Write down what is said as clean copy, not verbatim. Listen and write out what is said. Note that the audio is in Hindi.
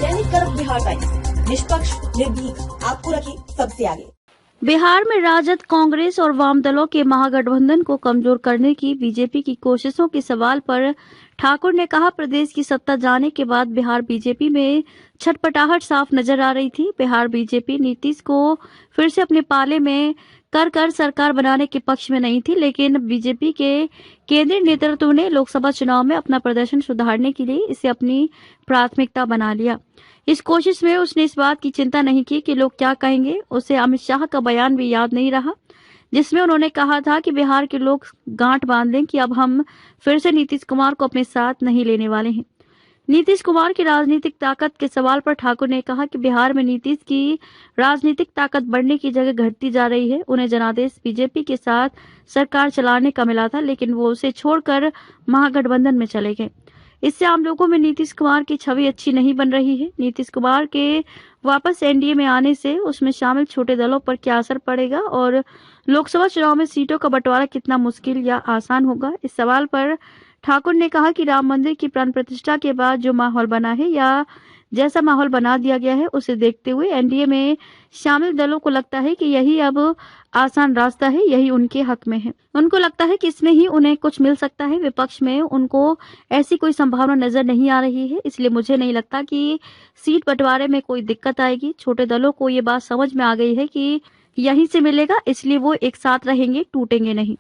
दैनिक कर्क बिहार टाइम्स, निष्पक्ष, निर्भीक, आपको रखे सबसे आगे। बिहार में राजद, कांग्रेस और वाम दलों के महागठबंधन को कमजोर करने की बीजेपी की कोशिशों के सवाल पर ठाकुर ने कहा, प्रदेश की सत्ता जाने के बाद बिहार बीजेपी में छटपटाहट साफ नजर आ रही थी। बिहार बीजेपी नीतीश को फिर से अपने पाले में कर सरकार बनाने के पक्ष में नहीं थी, लेकिन बीजेपी के केंद्रीय नेतृत्व ने लोकसभा चुनाव में अपना प्रदर्शन सुधारने के लिए इसे अपनी प्राथमिकता बना लिया। इस कोशिश में उसने इस बात की चिंता नहीं की कि लोग क्या कहेंगे। उसे अमित शाह का बयान भी याद नहीं रहा, जिसमें उन्होंने कहा था कि बिहार के लोग गांठ बांध लें कि अब हम फिर से नीतीश कुमार को अपने साथ नहीं लेने वाले हैं। नीतीश कुमार की राजनीतिक ताकत के सवाल पर ठाकुर ने कहा कि बिहार में नीतीश की राजनीतिक ताकत बढ़ने की जगह घटती जा रही है। उन्हें जनादेश बीजेपी के साथ सरकार चलाने का मिला था, लेकिन वो उसे छोड़कर महागठबंधन में चले गए। इससे आम लोगों में नीतीश कुमार की छवि अच्छी नहीं बन रही है। नीतीश कुमार के वापस एनडीए में आने से उसमें शामिल छोटे दलों पर क्या असर पड़ेगा और लोकसभा चुनाव में सीटों का बंटवारा कितना मुश्किल या आसान होगा। इस सवाल पर ठाकुर ने कहा कि राम मंदिर की प्राण प्रतिष्ठा के बाद जो माहौल बना है या जैसा माहौल बना दिया गया है, उसे देखते हुए एनडीए में शामिल दलों को लगता है कि यही अब आसान रास्ता है, यही उनके हक में है। उनको लगता है कि इसमें ही उन्हें कुछ मिल सकता है। विपक्ष में उनको ऐसी कोई संभावना नजर नहीं आ रही है, इसलिए मुझे नहीं लगता कि सीट बंटवारे में कोई दिक्कत आएगी। छोटे दलों को ये बात समझ में आ गई है कि यहीं से मिलेगा, इसलिए वो एक साथ रहेंगे, टूटेंगे नहीं।